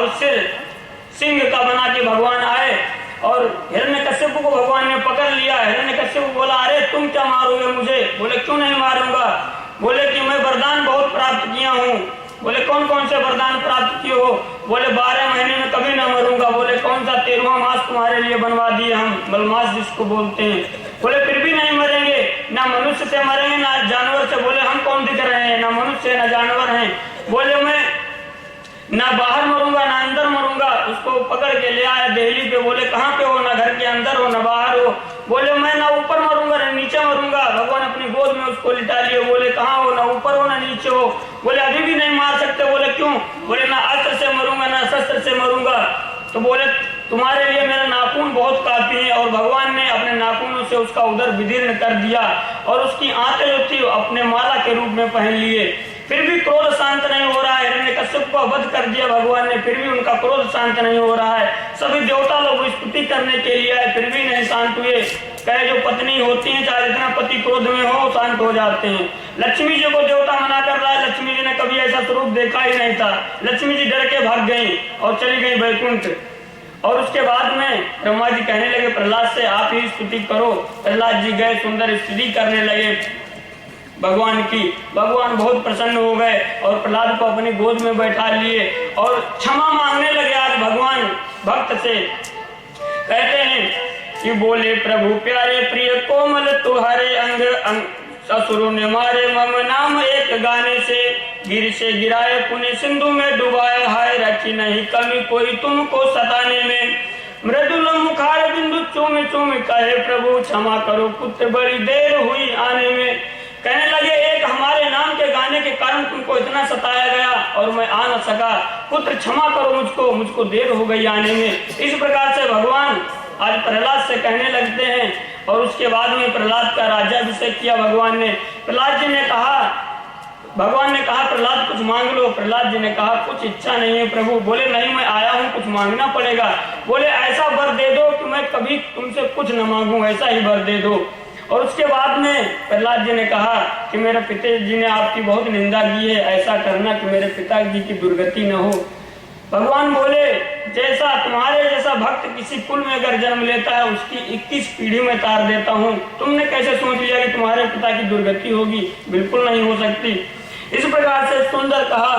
और सिर सिंह का बना के भगवान आए और हिरण्यकश्यप को भगवान ने पकड़ लिया। हिरण्यकश्यप बोला, अरे तुम क्या मारोगे मुझे? बोले, क्यों नहीं मारूंगा? बोले कि मैं वरदान बहुत प्राप्त किया हूँ। बोले, कौन कौन से वरदान प्राप्त किए हो? बोले, 12 महीने में कभी ना मरूंगा। बोले, कौन सा 13वां मास तुम्हारे लिए बनवा दिए हम, मलमास जिसको बोलते हैं। बोले, फिर भी नहीं मरेंगे, ना मनुष्य से मरेंगे ना जानवर से। बोले, हम कौन दिख रहे हैं? ना मनुष्य ना जानवर हैं। बोले, मैं ना बाहर मरूंगा ना अंदर मरूंगा। उसको पकड़ के ले आया देहली पे। बोले, कहाँ पे हो? ना घर के अंदर हो ना बाहर हो। बोले, मैं ना ऊपर मरूंगा ना नीचे मरूंगा। भगवान अपनी गोद में उसको लिटा लिए। बोले, कहाँ हो? ना ऊपर हो ना नीचे हो। बोले, अभी भी नहीं मार सकते। बोले, क्यों? बोले, ना अस्त्र से मरूंगा ना शस्त्र से मरूंगा। तो बोले, तुम्हारे लिए मेरा नाखून बहुत काफी है। और भगवान ने अपने नाखूनों से उसका उदर विदीर्ण कर दिया और उसकी आंखें जो थी अपने माला के रूप में पहन लिए। फिर भी क्रोध शांत नहीं हो रहा है। हिरण्यकश्यप को वध कर दिया भगवान ने, फिर भी उनका क्रोध शांत नहीं हो रहा है। सभी देवता लोग स्तुति करने के लिए आए, फिर भी नहीं शांत हुए। कहे, जो पत्नी होती है चाहे जितना पति क्रोध में हो शांत हो जाते हैं। लक्ष्मी जी को देवता मना कर रहा है। लक्ष्मी जी ने कभी ऐसा स्वरूप देखा ही नहीं था। लक्ष्मी जी डर के भाग गई और चली गई वैकुंठ। और उसके बाद में ब्रह्मा जी कहने लगे प्रहलाद से, आप ही स्तुति करो। प्रहलाद जी गए, सुंदर स्तुति करने लगे भगवान की। भगवान बहुत प्रसन्न हो गए और प्रहलाद को अपनी गोद में बैठा लिए और क्षमा मांगने लगे आज भगवान भक्त से। कहते हैं कि बोले, प्रभु प्यारे प्रिय कोमल तुहरे अंग अंग, ससुरों ने मारे मम नाम एक गाने से, गिर से गिराए पुण्य सिंधु में डुबाए, हाय रखी नहीं कमी कोई तुमको सताने में, मृदुल मुखार बिंदु चूम चूम कहे, प्रभु क्षमा करो पुत्र बड़ी देर हुई आने में। कहने लगे, एक हमारे नाम के गाने के कारण तुमको इतना सताया गया और मैं आ न सका, पुत्र क्षमा करो मुझको देर हो गई आने में। इस प्रकार से भगवान आज प्रहलाद से कहने लगते हैं। और उसके बाद में प्रहलाद का राज्याभिषेक किया भगवान ने। प्रहलाद जी ने कहा, भगवान ने कहा, प्रहलाद कुछ मांग लो। प्रहलाद जी ने कहा, कुछ इच्छा नहीं है प्रभु। बोले, नहीं मैं आया हूँ, कुछ मांगना पड़ेगा। बोले, ऐसा वर दे दो कि मैं कभी तुमसे कुछ न मांगू, ऐसा ही वर दे दो। और उसके बाद में प्रहलाद जी ने कहा कि मेरे पिताजी ने आपकी बहुत निंदा की है, ऐसा करना कि मेरे पिताजी की दुर्गति न हो। भगवान बोले, जैसा तुम्हारे जैसा भक्त किसी कुल में अगर जन्म लेता है उसकी 21 पीढ़ी में तार देता हूँ। तुमने कैसे सोच लिया कि तुम्हारे पिता की दुर्गति होगी? बिल्कुल नहीं हो सकती। इस प्रकार से सुंदर कहा।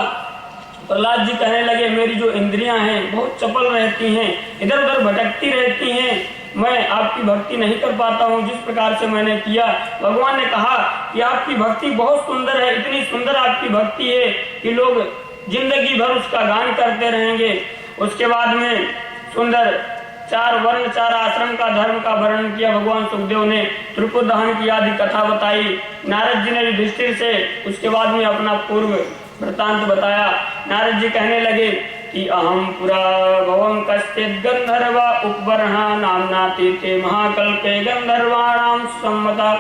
प्रहलाद जी कहने लगे, मेरी जो इंद्रियां हैं बहुत चपल रहती हैं, इधर उधर भटकती रहती हैं, मैं आपकी भक्ति नहीं कर पाता हूँ जिस प्रकार से मैंने किया। भगवान ने कहा कि आपकी भक्ति बहुत सुंदर है, इतनी सुंदर आपकी भक्ति है कि लोग जिंदगी भर उसका गान करते रहेंगे। उसके बाद में सुंदर 4 वर्ण 4 आश्रम का धर्म का वर्णन किया भगवान सुखदेव ने। त्रिपुर दहन की आदि कथा बताई। नारद जी ने युधिष्ठिर से उसके बाद में अपना पूर्व वृतांत बताया। नारद जी कहने लगे कि अहम पुरा भवम कश्चित् गंधर्वा उपवर्णा नामना तीर्थे महाकल्पे गंधर्वाणाम सम्मता।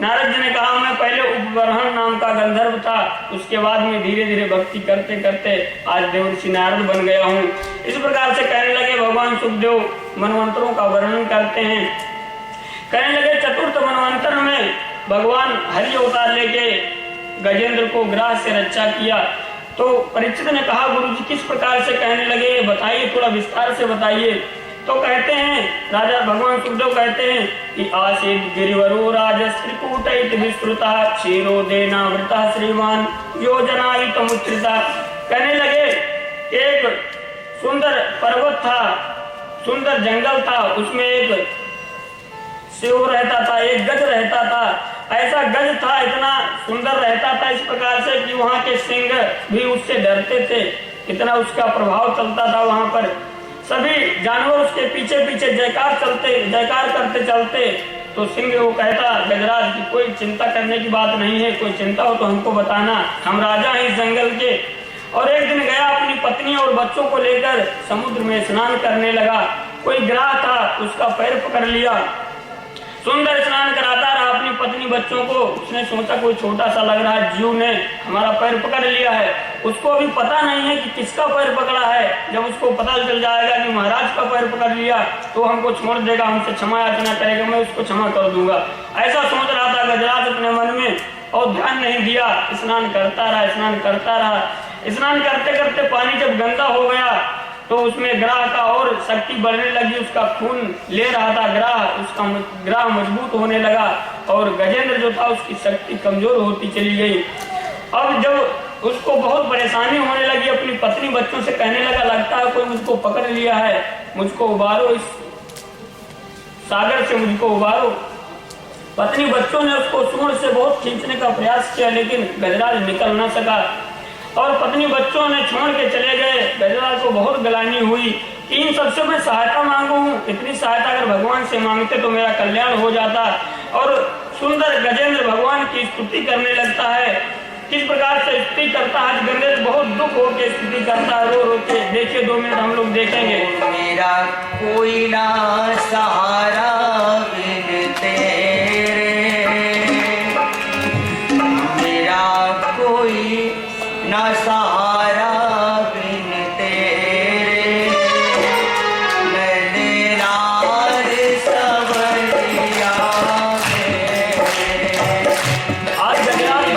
नारद जी ने कहा, मैं पहले उपवर्हन नाम का गंधर्व था, उसके बाद में धीरे धीरे भक्ति करते करते आज देवर्षि नारद बन गया हूँ। इस प्रकार से कहने लगे भगवान सुखदेव। मनवंतरों का वर्णन करते हैं। कहने लगे, चतुर्थ मनवंतर में भगवान हरि अवतार लेके गजेंद्र को ग्रास से रक्षा किया। तो परीक्षित ने कहा, गुरु जी किस प्रकार से कहने लगे, बताइए, थोड़ा विस्तार से बताइए। तो कहते हैं, राजा भगवान सुखदेव कहते हैं कि आसीत गिरिवरो राजस्त्रिकूटैत विस्तृता क्षीरो देनावृता श्रीमान योजनायुतमुच्चृता। कहने लगे, एक सुंदर पर्वत था, सुंदर जंगल था, उसमें एक शिव रहता था, एक गज रहता था। ऐसा गज था, इतना सुंदर रहता था इस प्रकार से कि वहां के सिंह भी उससे डरते थे, इतना उसका प्रभाव चलता था वहां पर। सभी जानवर उसके पीछे पीछे जयकार करते चलते। तो सिंह वो कहता गजराज की कोई चिंता करने की बात नहीं है, कोई चिंता हो तो हमको बताना, हम राजा हैं इस जंगल के। और एक दिन गया अपनी पत्नी और बच्चों को लेकर समुद्र में स्नान करने लगा। कोई ग्राह था, उसका पैर पकड़ लिया, सुंदर स्नान कराता रहा अपनी पत्नी बच्चों को। उसने सोचा कोई छोटा सा लग रहा है जीव ने हमारा पैर पकड़ लिया है। उसको अभी पता नहीं है कि किसका पैर पकड़ा है। जब उसको पता चल जाएगा कि महाराज का पैर पकड़ लिया तो हमको छोड़ देगा, हमसे क्षमा याचना करेगा, मैं उसको क्षमा कर दूंगा। ऐसा सोच रहा था गजराज अपने मन में और ध्यान नहीं दिया। स्नान करता रहा। स्नान करते करते पानी जब गंदा हो गया तो तो उसमें ग्राह का और शक्ति बढ़ने लगी, उसका खून ले रहा था ग्राह, उसका ग्राह मजबूत होने लगा और गजेंद्र जो था उसकी शक्ति कमजोर होती चली गई। अब जब उसको बहुत परेशानी होने लगी, अपनी पत्नी बच्चों से कहने लगा, लगता है कोई मुझको पकड़ लिया है, मुझको उबारो, इस सागर से मुझको उबारो। पत्नी बच्चों ने उसको सूंड से बहुत खींचने का प्रयास किया, लेकिन गजराज निकल न सका और पत्नी बच्चों ने छोड़ के चले गए। गजराज को बहुत गलानी हुई कि इन सबसे मैं सहायता मांगू हूँ, इतनी सहायता अगर भगवान से मांगते तो मेरा कल्याण हो जाता। और सुंदर गजेंद्र भगवान की स्तुति करने लगता है। किस प्रकार से स्तुति करता है, गजेंद्र बहुत दुख होकर स्तुति करता है, रो रो के। देखिए 2 मिनट हम लोग देखेंगे। मेरा कोई ना सहारा बिन तेरे, मेरा कोई ना सहारा बिन तेरे, मैंने नार सवरिया आज गजराज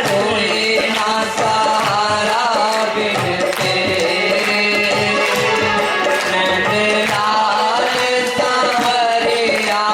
कोई ना सहारा बिन तेरे, मैंने नार सवरिया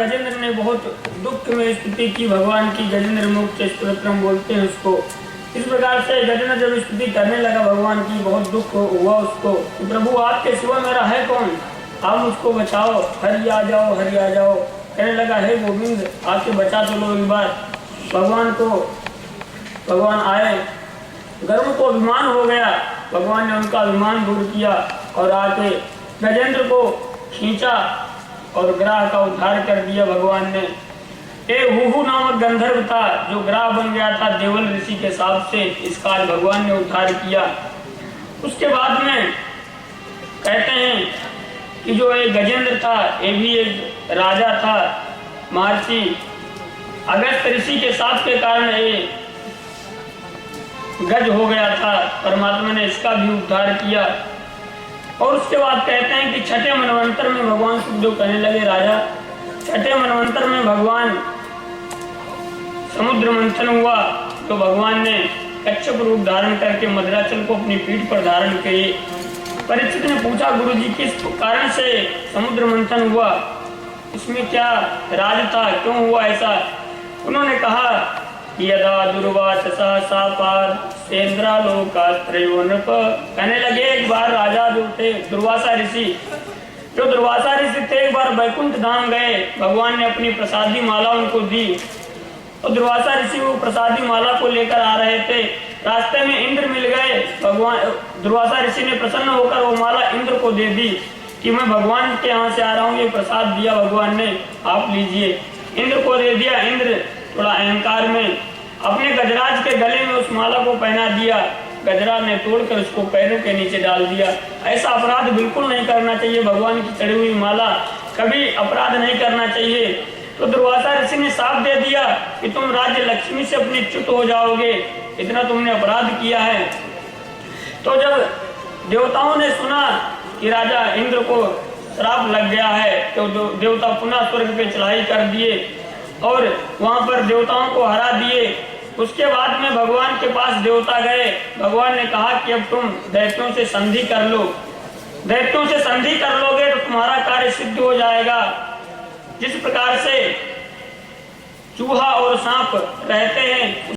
गजेंद्र ने बहुत दुख में स्तुति की भगवान की। गजेंद्र मोक्ष स्तोत्रम बोलते हैं उसको। इस प्रकार से गजेंद्र जब स्तुति करने लगा भगवान की, बहुत दुख हुआ उसको। प्रभु आपके सिवा मेरा है कौन, आप मुझको बचाओ, हरि आ जाओ, हरि आ जाओ। कहने लगा हे गोविंद आके बचा तो लो एक बार। भगवान आए, गर्व को अभिमान हो गया, भगवान ने उनका अभिमान दूर किया और आके गजेंद्र को खींचा और ग्राह का उद्धार कर दिया भगवान ने। हुहू नामक गंधर्व था जो ग्राह बन गया था देवल ऋषि के साथ से, इसका आज भगवान ने उद्धार किया। उसके बाद में कहते हैं कि जो एक गजेंद्र था ये भी एक राजा था, महर्षि अगस्त ऋषि के साथ के कारण ये गज हो गया था, परमात्मा ने इसका भी उद्धार किया। और उसके बाद कहते हैं कि छठे मनवंतर में भगवान सुखदेव कहने लगे राजा, छठे मनवंतर में भगवान समुद्र मंथन हुआ तो भगवान ने कच्छप रूप धारण करके मदराचल को अपनी पीठ पर धारण किए। परीक्षित ने पूछा गुरुजी किस कारण से समुद्र मंथन हुआ, इसमें क्या राज था, क्यों हुआ ऐसा। उन्होंने कहा यदा दुर्वासा सापाद सेन्द्रालोकास्त्रयो नृप। कहने लगे एक बार राजा जो थे दुर्वासा ऋषि थे, एक बार वैकुंठ धाम गए, भगवान ने अपनी प्रसादी माला उनको दी और दुर्वासा ऋषि वो प्रसादी माला को लेकर आ रहे थे। रास्ते में इंद्र मिल गए, दुर्वासा ऋषि ने प्रसन्न होकर वो माला इंद्र को दे दी कि मैं भगवान के यहाँ से आ रहा हूँ, ये प्रसाद दिया भगवान ने, आप लीजिए। इंद्र को दे दिया। इंद्र थोड़ा अहंकार में अपने गजराज के गले में उस माला को पहना दिया, गजराज ने तोड़कर उसको पैरों के नीचे डाल दिया। ऐसा अपराध बिल्कुल नहीं करना चाहिए, भगवान की चढ़ी हुई माला कभी अपराध नहीं करना चाहिए। तो दुर्वासा ऋषि ने साफ दे दिया कि तुम राज्य लक्ष्मी से अपनी च्युत हो जाओगे, इतना तुमने अपराध किया है। तो जब देवताओं ने सुना कि राजा इंद्र को श्राप लग गया है तो देवता पुनः स्वर्ग पे चढ़ाई कर दिए और वहां पर देवताओं को हरा दिए। उसके बाद में भगवान के पास देवता गए, भगवान ने कहा कि अब तुम दैत्यों से संधि कर लो, दैत्यों से संधि कर लोगे तो तुम्हारा कार्य सिद्ध हो जाएगा। जिस प्रकार से चूहा और सांप रहते हैं